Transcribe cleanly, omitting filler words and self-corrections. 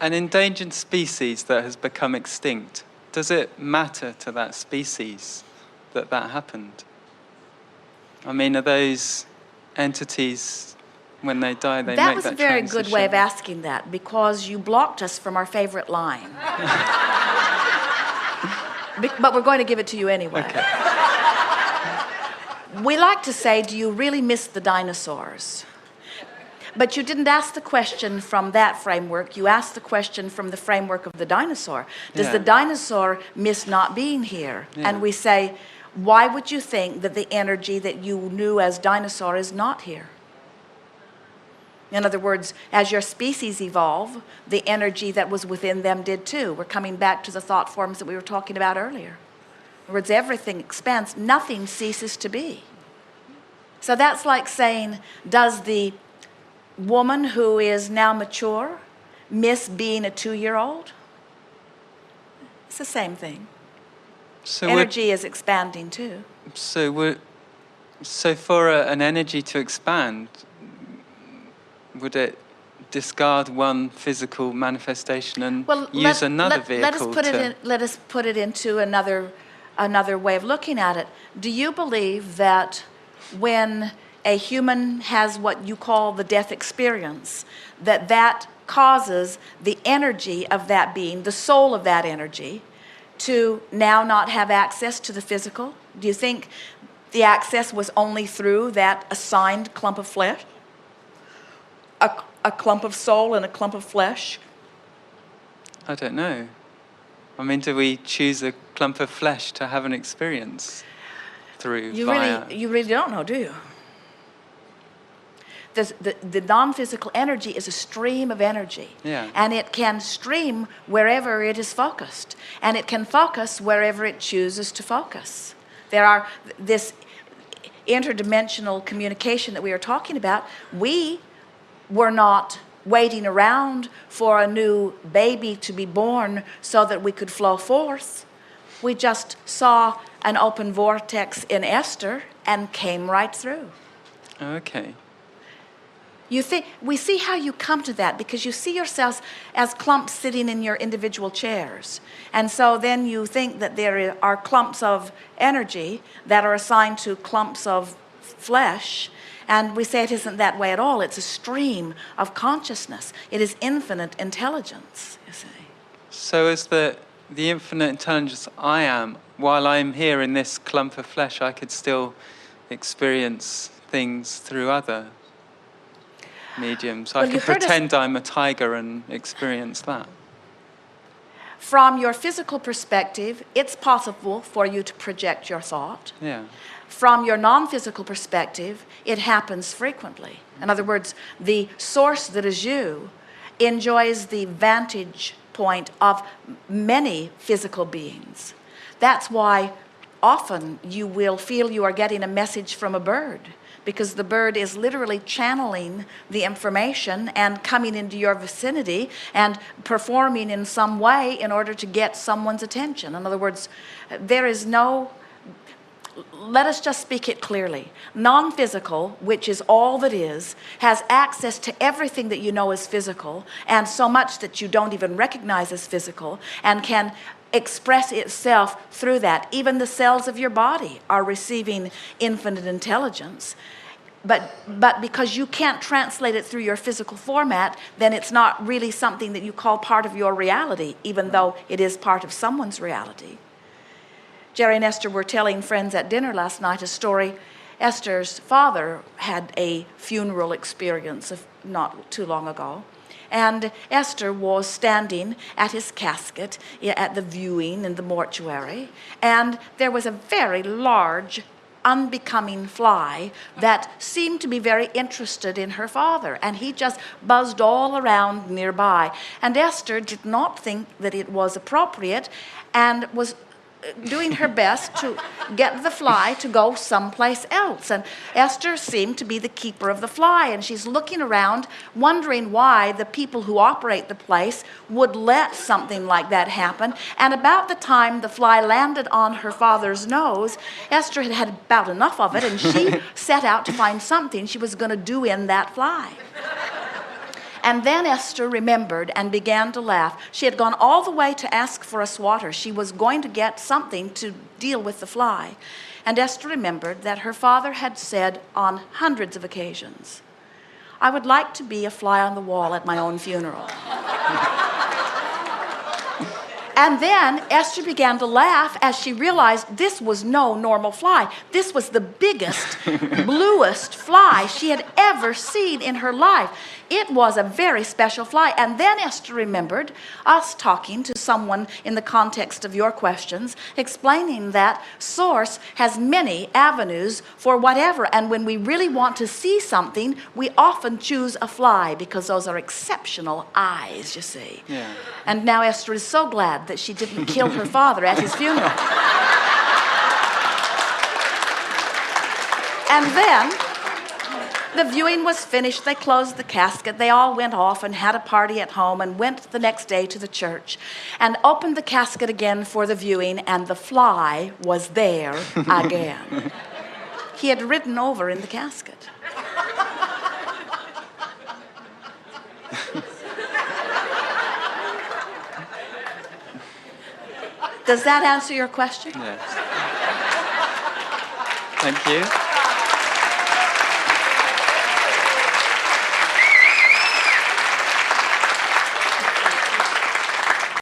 an endangered species that has become extinct, does it matter to that species that happened? I mean, are those entities, when they die, they make that transition? That was a very good way of asking that, because you blocked us from our favorite line. But we're going to give it to you anyway. Okay. We like to say, do you really miss the dinosaurs? But you didn't ask the question from that framework. You asked the question from the framework of the dinosaur. Does the dinosaur miss not being here? Yeah. And we say, why would you think that the energy that you knew as dinosaur is not here? In other words, as your species evolve, the energy that was within them did too. We're coming back to the thought forms that we were talking about earlier. In other words, everything expands, nothing ceases to be. So that's like saying, does the woman who is now mature miss being a 2-year-old? It's the same thing. So energy is expanding too. So for an energy to expand, would it discard one physical manifestation and use another vehicle? Let us put it into another way of looking at it. Do you believe that when a human has what you call the death experience, that causes the energy of that being, the soul of that energy, to now not have access to the physical? Do you think the access was only through that assigned clump of flesh? A clump of soul and a clump of flesh? I don't know. I mean, do we choose a clump of flesh to have an experience through? You really don't know, do you? The non-physical energy is a stream of energy. Yeah. And it can stream wherever it is focused. And it can focus wherever it chooses to focus. There are this interdimensional communication that we are talking about. We were not waiting around for a new baby to be born so that we could flow forth. We just saw an open vortex in Esther and came right through. Okay. We see how you come to that, because you see yourselves as clumps sitting in your individual chairs. And so then you think that there are clumps of energy that are assigned to clumps of flesh. And we say it isn't that way at all. It's a stream of consciousness. It is infinite intelligence, you see. So is the infinite intelligence I am, while I'm here in this clump of flesh, I could still experience things through other mediums. I could pretend I'm a tiger and experience that. From your physical perspective, it's possible for you to project your thought. Yeah. From your non-physical perspective, it happens frequently. In other words, the source that is you enjoys the vantage point of many physical beings. That's why often you will feel you are getting a message from a bird, because the bird is literally channeling the information and coming into your vicinity and performing in some way in order to get someone's attention. In other words, there is no... Let us just speak it clearly. Non-physical, which is all that is, has access to everything that you know is physical, and so much that you don't even recognize as physical, and can express itself through that. Even the cells of your body are receiving infinite intelligence. But because you can't translate it through your physical format, then it's not really something that you call part of your reality, even though it is part of someone's reality. Jerry and Esther were telling friends at dinner last night a story. Esther's father had a funeral experience not too long ago. And Esther was standing at his casket at the viewing in the mortuary. And there was a very large, unbecoming fly that seemed to be very interested in her father. And he just buzzed all around nearby. And Esther did not think that it was appropriate and was doing her best to get the fly to go someplace else. And Esther seemed to be the keeper of the fly, and she's looking around wondering why the people who operate the place would let something like that happen. And about the time the fly landed on her father's nose, Esther had had about enough of it, and she set out to find something she was going to do in that fly. And then Esther remembered and began to laugh. She had gone all the way to ask for us water. She was going to get something to deal with the fly. And Esther remembered that her father had said on hundreds of occasions, "I would like to be a fly on the wall at my own funeral." And then Esther began to laugh as she realized this was no normal fly. This was the biggest, bluest fly she had ever seen in her life. It was a very special fly. And then Esther remembered us talking to someone in the context of your questions, explaining that Source has many avenues for whatever. And when we really want to see something, we often choose a fly because those are exceptional eyes, you see. Yeah. And now Esther is so glad that she didn't kill her father at his funeral. And then the viewing was finished. They closed the casket. They all went off and had a party at home and went the next day to the church and opened the casket again for the viewing, and the fly was there again. He had ridden over in the casket. Does that answer your question? Yes. Thank you.